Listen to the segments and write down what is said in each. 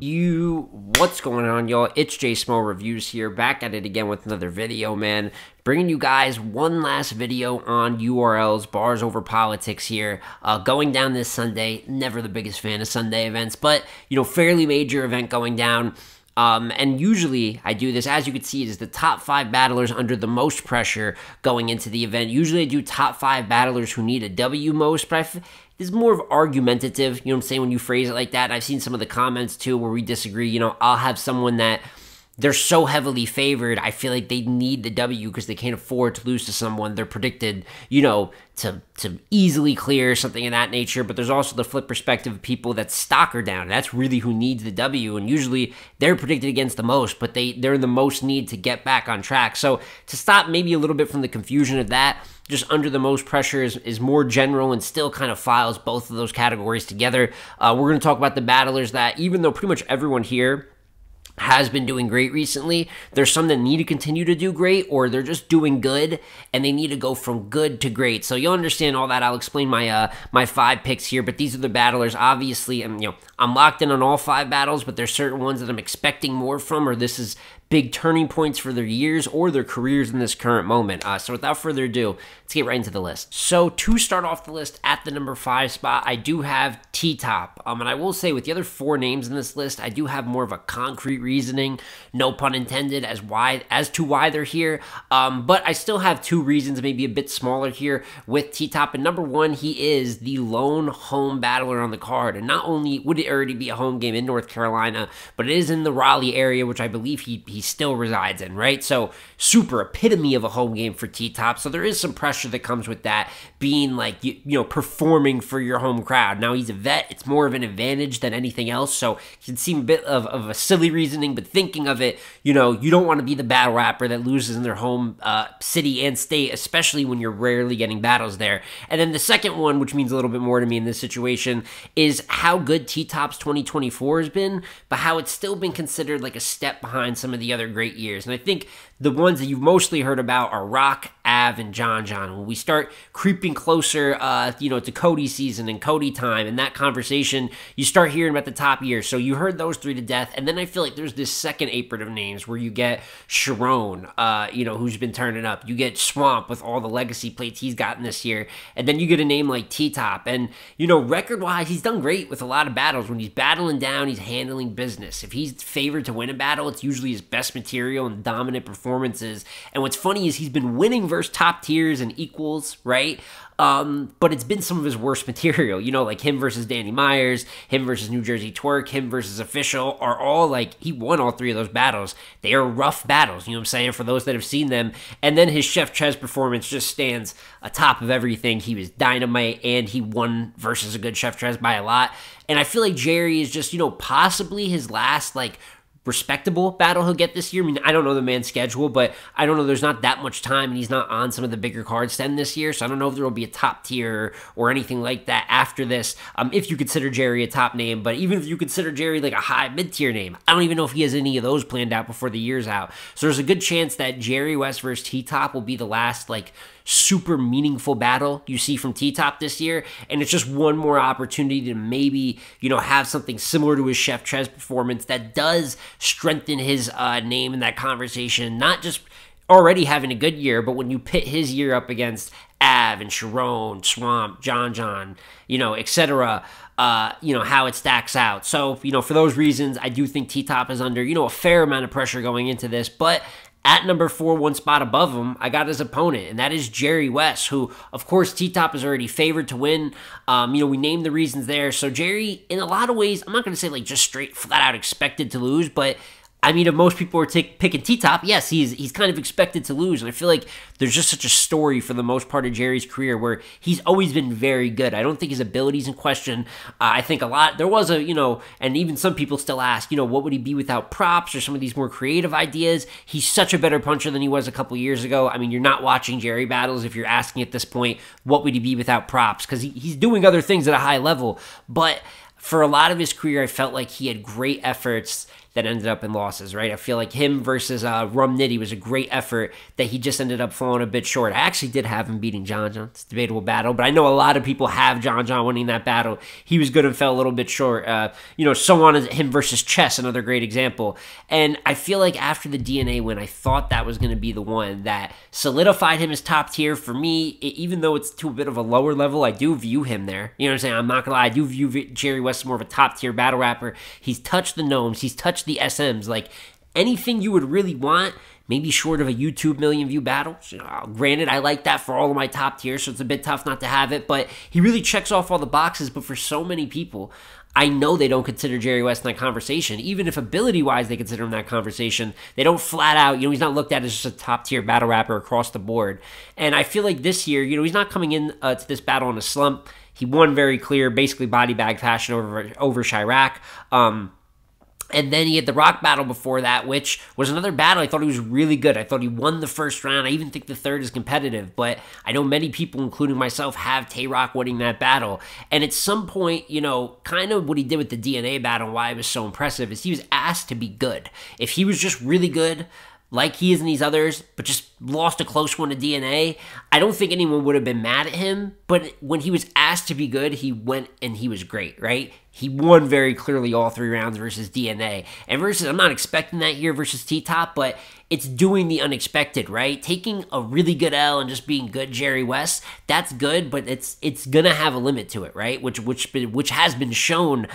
What's going on, y'all? It's J Small Reviews here, back at it again with another video, man. Bringing you guys one last video on URLs, bars over politics here. Going down this Sunday. Never the biggest fan of Sunday events, but, fairly major event going down. And usually I do this, as you can see, it is the top 5 battlers under the most pressure going into the event. Usually I do top 5 battlers who need a W most, but this is more of argumentative, you know what I'm saying, when you phrase it like that. I've seen some of the comments too where we disagree. I'll have someone that they're so heavily favored, I feel like they need the W because they can't afford to lose to someone they're predicted, to easily clear, something of that nature. But there's also the flip perspective of people that stock are down. That's really who needs the W, and usually they're predicted against the most, but they're in the most need to get back on track. So to stop maybe a little bit from the confusion of that, just under the most pressure is more general and still kind of files both of those categories together. We're going to talk about the battlers that, even though pretty much everyone here has been doing great recently, there's some that need to continue to do great, or they're just doing good and they need to go from good to great. So you'll understand all that. I'll explain my my 5 picks here, but these are the battlers. Obviously, I'm locked in on all 5 battles, but there's certain ones that I'm expecting more from, or this is big turning points for their years or their careers in this current moment. So without further ado, let's get right into the list. So to start off the list at the number 5 spot, I do have T-Top. And I will say with the other 4 names in this list, I do have more of a concrete reasoning, no pun intended, as to why they're here. But I still have 2 reasons, maybe a bit smaller here with T-Top. And number 1, he is the lone home battler on the card. And not only would it already be a home game in North Carolina, but it is in the Raleigh area, which I believe he still resides in, right? So super epitome of a home game for T-Top. So there is some pressure that comes with that, being like, performing for your home crowd. Now he's a vet. It's more of an advantage than anything else. So it can seem a bit of a silly reasoning, but thinking of it, you don't want to be the battle rapper that loses in their home city and state, especially when you're rarely getting battles there. And then the second one, which means a little bit more to me in this situation, is how good T-Top's 2024 has been, but how it's still been considered like a step behind some of the other great years. And I think the ones that you've mostly heard about are Rock, Av, and John. When we start creeping closer, to COTY season and COTY time and that conversation, you start hearing about the top years. So you heard those 3 to death. And then I feel like there's this second apron of names where you get Sharon, who's been turning up. You get Swamp with all the legacy plates he's gotten this year. And then you get a name like T-Top. And, record-wise, he's done great with a lot of battles. When he's battling down, he's handling business. If he's favored to win a battle, it's usually his best material and dominant performances. And what's funny is he's been winning versus top tiers and equals, right? But it's been some of his worst material, like him versus Danny Myers, him versus New Jersey Twerk, him versus Official are all he won all 3 of those battles. They are rough battles, you know what I'm saying, for those that have seen them. And then his Chef Ches performance just stands atop of everything. He was dynamite and he won versus a good Chef Ches by a lot. And I feel like Jerry is just, possibly his last, respectable battle he'll get this year. I mean, I don't know the man's schedule, but I don't know. There's not that much time, and he's not on some of the bigger cards to end this year, so I don't know if there will be a top tier or anything like that after this, if you consider Jerry a top name. But even if you consider Jerry like a high mid-tier name, I don't even know if he has any of those planned out before the year's out. So there's a good chance that Jerry West versus T-Top will be the last, super meaningful battle you see from T-Top this year, and it's just one more opportunity to maybe, have something similar to his Chef Ches performance that does strengthen his name in that conversation, not just already having a good year, but when you pit his year up against Av and Sharon, Swamp, John, etc., how it stacks out. So, for those reasons, I do think T-Top is under, a fair amount of pressure going into this, but at number 4, 1 spot above him, I got his opponent, and that is Jerry West, who, of course, T-Top is already favored to win. We named the reasons there. So Jerry, in a lot of ways, I'm not going to say just straight flat out expected to lose, but I mean, if most people are picking T-Top, yes, he's kind of expected to lose. And I feel like there's just such a story for the most part of Jerry's career where he's always been very good. I don't think his ability's in question. I think there was and even some people still ask, what would he be without props or some of these more creative ideas? He's such a better puncher than he was a couple years ago. I mean, you're not watching Jerry battles if you're asking at this point, what would he be without props? Because he's doing other things at a high level. But for a lot of his career, I felt like he had great efforts that ended up in losses, right? I feel like him versus Rum Nitty was a great effort that he just ended up falling a bit short. I actually did have him beating John John. It's a debatable battle, but I know a lot of people have John John winning that battle. He was good and fell a little bit short. So on as him versus Chess, another great example. And I feel like after the DNA win, I thought that was going to be the one that solidified him as top tier. For me, even though it's to a bit of a lower level, I do view him there. You know what I'm saying? I'm not going to lie. I do view Jerry West as more of a top tier battle rapper. He's touched the gnomes. He's touched the SMs. Like, anything you would really want, maybe short of a YouTube million view battle. Granted, I like that for all of my top tiers, so it's a bit tough not to have it, but he really checks off all the boxes. But for so many people, I know they don't consider Jerry West in that conversation. Even if ability-wise they consider him in that conversation, they don't flat out, he's not looked at as just a top-tier battle rapper across the board. And I feel like this year, he's not coming in to this battle in a slump. He won very clear, basically body bag fashion over Chirac. And then he had the Rock battle before that, which was another battle. I thought he was really good. I thought he won the first round. I even think the third is competitive. But I know many people, including myself, have Tay-Rock winning that battle. And at some point, kind of what he did with the DNA battle, why it was so impressive, is he was asked to be good. If he was just really good, like he is in these others, but just lost a close one to DNA, I don't think anyone would have been mad at him. But when he was asked to be good, he went and he was great, right? He won very clearly all 3 rounds versus DNA. And versus, I'm not expecting that here versus T-Top, but it's doing the unexpected, right? Taking a really good L and just being good Jerry West, that's good, but it's gonna have a limit to it, right? Which has been shown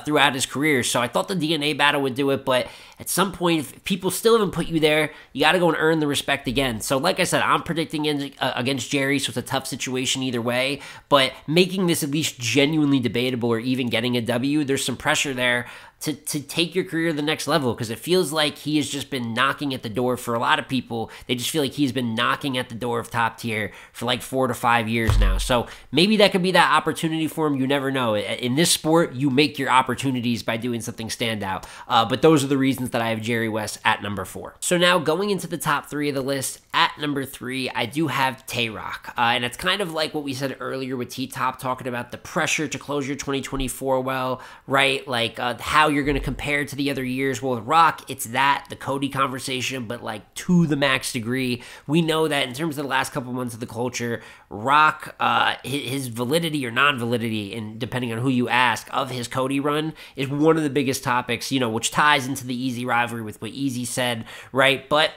throughout his career. So I thought the DNA battle would do it, but at some point, if people still haven't put you there, you got to go and earn the respect again. So like I said, I'm predicting against Jerry, so it's a tough situation either way, but making this at least genuinely debatable or even getting a W, there's some pressure there to take your career to the next level, because it feels like he has just been knocking at the door for a lot of people. They just feel like he's been knocking at the door of top tier for like 4 to 5 years now. So maybe that could be that opportunity for him. You never know. In this sport, you make your opportunities by doing something standout. But those are the reasons that I have Jerry West at number 4. So now going into the top 3 of the list, at number 3, I do have Tay-Rock. And it's kind of like what we said earlier with T-Top, talking about the pressure to close your 2024 well, right? Like how you're going to compare to the other years. Well, with Rock, it's the COTY conversation, but like to the max degree. We know that in terms of the last couple months of the culture, Rock, his validity or non-validity, and depending on who you ask, of his COTY run is one of the biggest topics, which ties into the Easy rivalry with what Easy said, right? But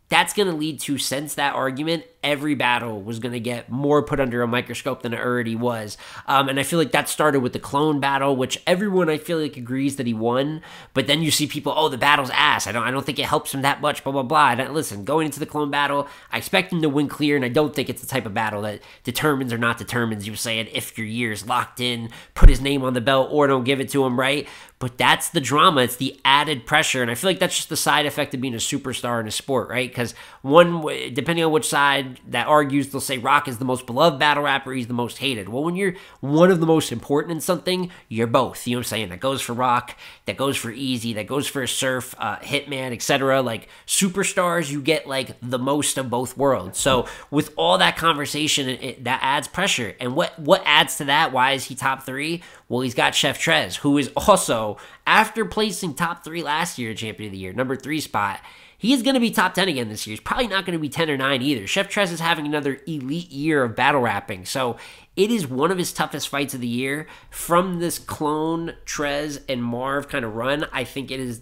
that's going to lead to, since that argument, every battle was going to get more put under a microscope than it already was. And I feel like that started with the clone battle, which everyone, I feel like, agrees that he won. But then you see people, the battle's ass. I don't think it helps him that much, blah, blah, blah. And listen, going into the clone battle, I expect him to win clear, and I don't think it's the type of battle that determines or not determines, you saying, if your year's locked in, put his name on the belt, or don't give it to him, right? But that's the drama. It's the added pressure. And I feel like that's just the side effect of being a superstar in a sport, right? Because depending on which side that argues, they'll say Rock is the most beloved battle rapper, he's the most hated. Well, when you're one of the most important in something, you're both. You know what I'm saying? That goes for Rock, that goes for Easy, that goes for Surf, Hitman, etc. Like, superstars, you get like the most of both worlds. So with all that conversation, that adds pressure. And what adds to that? Why is he top 3? Well, he's got Chef Trez, who is also, after placing top 3 last year, Champion of the Year, number 3 spot, he is going to be top 10 again this year. He's probably not going to be 10 or 9 either. Chef Trez is having another elite year of battle rapping. So it is one of his toughest fights of the year. From this clone, Trez, and Marv kind of run, I think it is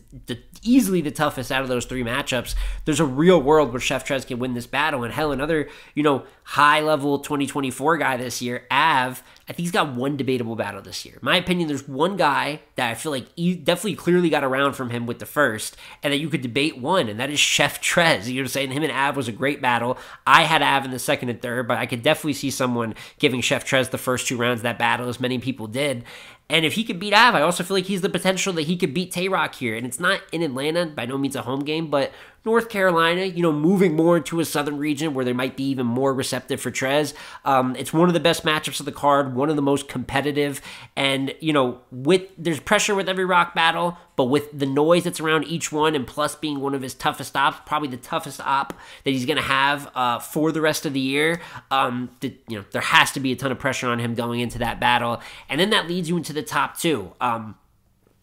easily the toughest out of those 3 matchups. There's a real world where Chef Trez can win this battle. And hell, another, high-level 2024 guy this year, Av, I think he's got one debatable battle this year. In my opinion, there's one guy that I feel like definitely clearly got around from him with the first, and that you could debate one, and that is Chef Trez. You know what I'm saying? Him and Av was a great battle. I had Av in the second and third, but I could definitely see someone giving Chef Trez the first 2 rounds of that battle, as many people did. And if he could beat Av, I also feel like he's the potential that he could beat Tay-Rock here. And it's not in Atlanta, by no means a home game, but North Carolina, moving more into a southern region where they might be even more receptive for Trez. It's one of the best matchups of the card, one of the most competitive. And, there's pressure with every Rock battle, but with the noise that's around each one, and plus being one of his toughest ops, probably the toughest op that he's going to have for the rest of the year, there has to be a ton of pressure on him going into that battle. And then that leads you into the top 2.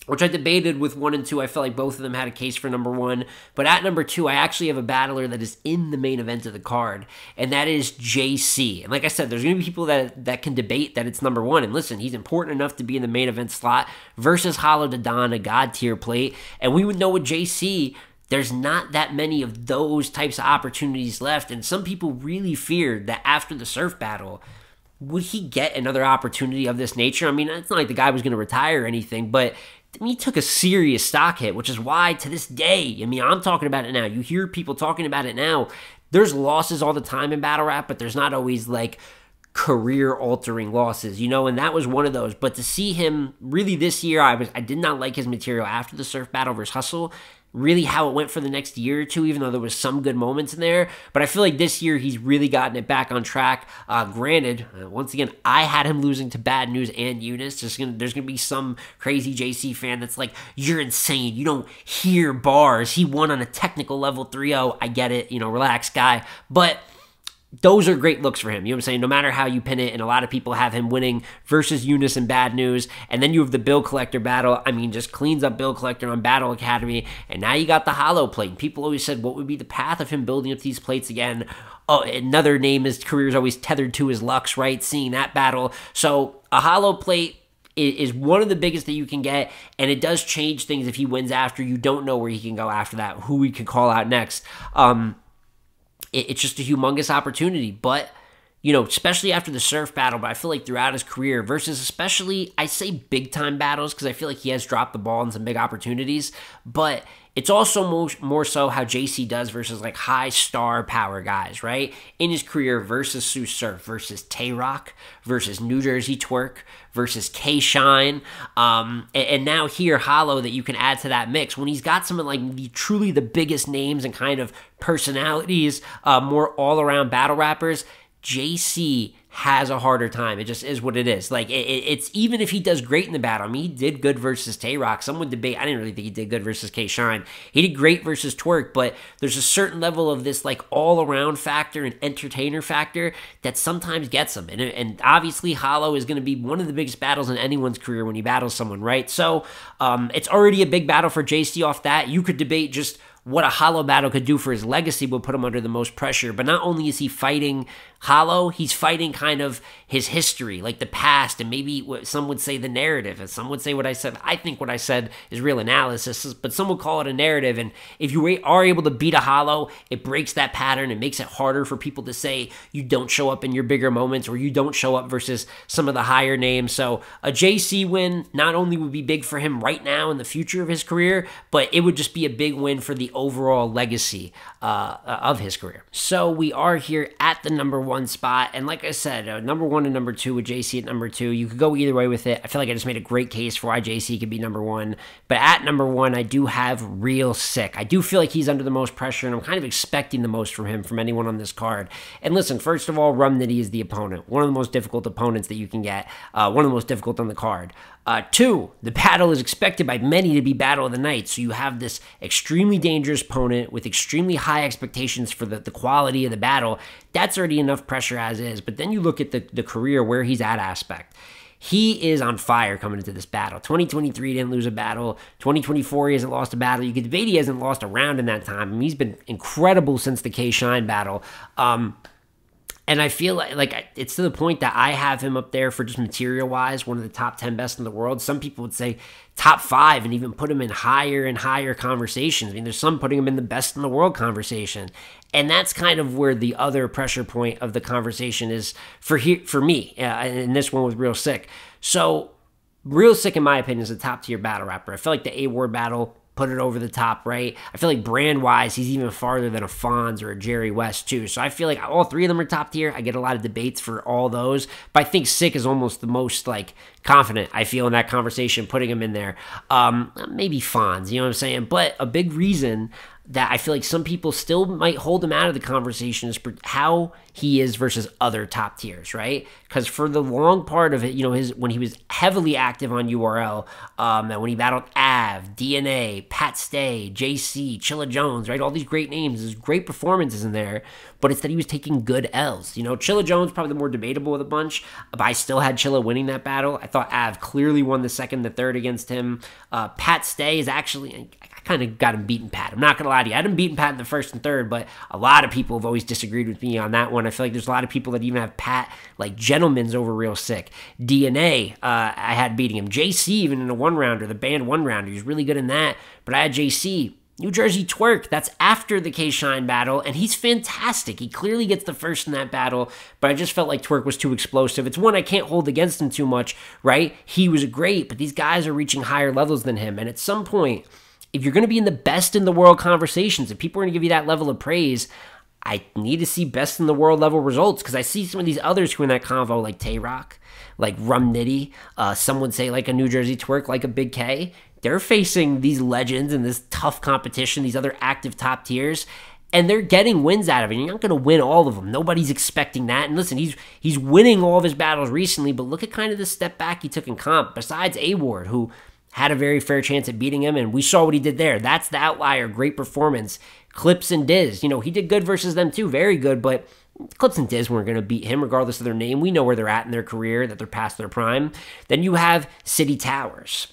which I debated with 1 and 2. I felt like both of them had a case for number 1. But at number 2, I actually have a battler that is in the main event of the card, and that is JC. And like I said, there's going to be people that can debate that it's number 1. And listen, he's important enough to be in the main event slot versus Hollow Don, a God tier plate. And we would know with JC, there's not that many of those types of opportunities left. And some people really feared that after the Surf battle, would he get another opportunity of this nature? I mean, it's not like the guy was going to retire or anything, but he took a serious stock hit, which is why to this day, I mean, I'm talking about it now. You hear people talking about it now. There's losses all the time in battle rap, but there's not always like career-altering losses, and that was one of those. But to see him really this year, I did not like his material after the Surf battle versus Hustle. Really how it went for the next year or two, even though there was some good moments in there. But I feel like this year he's really gotten it back on track. Granted, once again, I had him losing to Bad News and Eunice. There's going to be some crazy JC fan that's like, you're insane. You don't hear bars. He won on a technical level 3-0. I get it. Relax, guy. But those are great looks for him. You know what I'm saying? No matter how you pin it, and a lot of people have him winning versus Eunice and Bad News. And then you have the Bill Collector battle. I mean, just cleans up Bill Collector on Battle Academy. And now you got the Hollow plate. People always said, what would be the path of him building up these plates again? Oh, another name his career is always tethered to his Lux, right? Seeing that battle. So a Hollow plate is one of the biggest that you can get, and it does change things if he wins after. You don't know where he can go after that, who we could call out next. It's just a humongous opportunity, but, especially after the Surf battle, but I feel like throughout his career versus especially, I say big-time battles because I feel like he has dropped the ball in some big opportunities, but it's also more so how JC does versus like high star power guys, right? In his career versus Sue Surf, versus Tay-Rock, versus New Jersey Twerk, versus K-Shine, and now here Hollow that you can add to that mix when he's got some of like truly the biggest names and kind of personalities, more all-around battle rappers. JC has a harder time. It just is what it is. Like, it's even if he does great in the battle. I mean, he did good versus Tay-Rock. Some would debate. I didn't really think he did good versus K-Shine. He did great versus Twerk, but there's a certain level of this, like, all-around factor and entertainer factor that sometimes gets him. And obviously, Hollow is going to be one of the biggest battles in anyone's career when he battles someone, right? So, it's already a big battle for JC off that. You could debate just what a Hollow battle could do for his legacy would put him under the most pressure. But not only is he fighting Hollow, he's fighting kind of his history, like the past, and maybe what some would say the narrative, and some would say what I said. I think what I said is real analysis, but some would call it a narrative. And if you are able to beat a Hollow, it breaks that pattern. It makes it harder for people to say you don't show up in your bigger moments or you don't show up versus some of the higher names. So a JC win not only would be big for him right now in the future of his career, but it would just be a big win for the overall legacy of his career. So we are here at the number 1 spot, and like I said, number 1 and number 2 with JC at number 2. You could go either way with it. I feel like I just made a great case for why JC could be number 1, but at number 1, I do have Real Sick. I do feel like he's under the most pressure, and I'm kind of expecting the most from him, from anyone on this card. And listen, first of all, Rum Nitty is the opponent, one of the most difficult opponents that you can get, one of the most difficult on the card. 2, the battle is expected by many to be battle of the night, so you have this extremely dangerous opponent with extremely high expectations for the quality of the battle. That's already enough pressure as is, but then you look at the career where he's at aspect. He is on fire coming into this battle. 2023 didn't lose a battle. 2024 he hasn't lost a battle. You could debate he hasn't lost a round in that time. I mean, he's been incredible since the K-Shine battle. And I feel like it's to the point that I have him up there for just material-wise, one of the top 10 best in the world. Some people would say top 5 and even put him in higher and higher conversations. I mean, there's some putting him in the best in the world conversation. And that's kind of where the other pressure point of the conversation is for me, in this one with Real Sick. So Real Sick, in my opinion, is a top-tier battle rapper. I feel like the A-Ward battle put it over the top, right? I feel like brand-wise, he's even farther than a Fonz or a Jerry West, too. So I feel like all 3 of them are top tier. I get a lot of debates for all those, but I think Sick is almost the most, like, confident, I feel, in that conversation, putting him in there. Maybe Fonz, you know what I'm saying? But a big reason that I feel like some people still might hold him out of the conversation is how he is versus other top tiers, right? Because for the long part of it, you know, when he was heavily active on URL, and when he battled Av, DNA, Pat Stay, JC, Chilla Jones, right? All these great names, there's great performances in there, but it's that he was taking good L's. You know, Chilla Jones probably the more debatable of the bunch, but I still had Chilla winning that battle. I thought Av clearly won the second, the third against him. Pat Stay is actually, I kind of got him beaten Pat. I'm not going to lie to you. I had him beaten Pat in the first and third, but a lot of people have always disagreed with me on that one. I feel like there's a lot of people that even have Pat like gentlemen's over Real Sick. DNA, I had beating him. JC even in a one-rounder, the banned one-rounder. He was really good in that, but I had JC. New Jersey Twerk, that's after the K-Shine battle, and he's fantastic. He clearly gets the first in that battle, but I just felt like Twerk was too explosive. It's one I can't hold against him too much, right? He was great, but these guys are reaching higher levels than him, and at some point, if you're going to be in the best in the world conversations, if people are going to give you that level of praise, I need to see best in the world level results, because I see some of these others who are in that convo, like Tay-Rock, like Rum Nitty, some would say like a New Jersey Twerk, like a Big K. They're facing these legends and this tough competition, these other active top tiers, and they're getting wins out of it. You're not going to win all of them. Nobody's expecting that. And listen, he's winning all of his battles recently, but look at kind of the step back he took in comp, besides A-Ward, who had a very fair chance at beating him, and we saw what he did there. That's the outlier. Great performance. Clips and Diz, you know, he did good versus them too. Very good, but Clips and Diz weren't going to beat him regardless of their name. We know where they're at in their career, that they're past their prime. Then you have City Towers.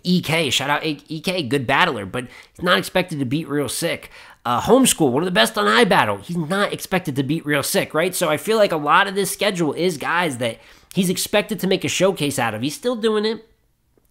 EK, shout out EK, good battler, but he's not expected to beat Real Sick. Homeschool, one of the best on iBattle, he's not expected to beat Real Sick, right? So I feel like a lot of this schedule is guys that he's expected to make a showcase out of. He's still doing it.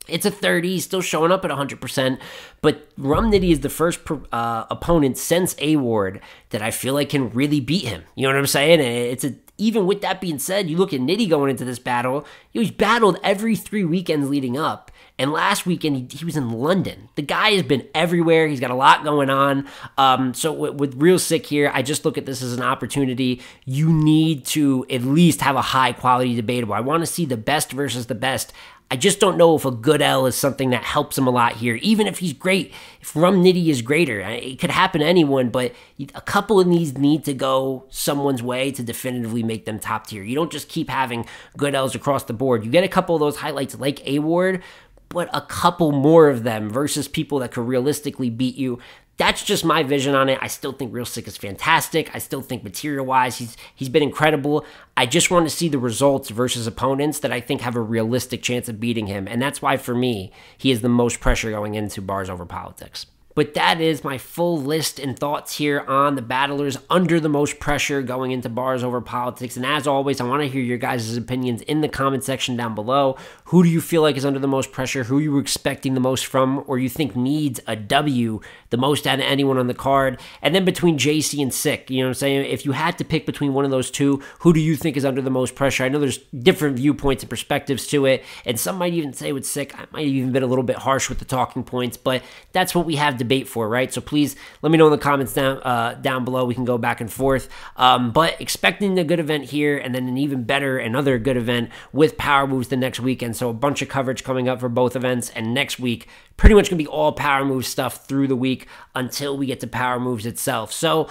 It's a 30, he's still showing up at 100%, but Rum Nitty is the first opponent since A-Ward that I feel like can really beat him. You know what I'm saying? Even with that being said, you look at Nitty going into this battle, he's battled every 3 weekends leading up. And last weekend, he was in London. The guy has been everywhere. He's got a lot going on. So with Real Sick here, I just look at this as an opportunity. You need to at least have a high-quality debatable. I want to see the best versus the best. I just don't know if a good L is something that helps him a lot here. Even if he's great, if Rum Nitty is greater, it could happen to anyone, but a couple of these need to go someone's way to definitively make them top tier. You don't just keep having good L's across the board. You get a couple of those highlights like A-Ward, but a couple more of them versus people that could realistically beat you. That's just my vision on it. I still think Real Sick is fantastic. I still think material-wise, he's been incredible. I just want to see the results versus opponents that I think have a realistic chance of beating him. And that's why, for me, he is the most pressure going into Bars Over Politics. But that is my full list and thoughts here on the battlers under the most pressure going into Bars Over Politics. And as always, I want to hear your guys' opinions in the comment section down below. Who do you feel like is under the most pressure? Who you were expecting the most from, or you think needs a W the most out of anyone on the card? And then between JC and Sick, you know what I'm saying? If you had to pick between one of those two, who do you think is under the most pressure? I know there's different viewpoints and perspectives to it, and some might even say with Sick, I might have even been a little bit harsh with the talking points, but that's what we have debate for, right? So please let me know in the comments down below. We can go back and forth. But expecting a good event here, and then an even better, another good event with Power Moves the next weekend. So a bunch of coverage coming up for both events, and next week pretty much gonna be all Power Moves stuff through the week until we get to Power Moves itself. So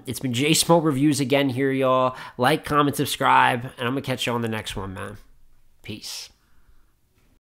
it's been J Smo Reviews again here, y'all. Like, comment, subscribe, and I'm gonna catch you on the next one, man. Peace.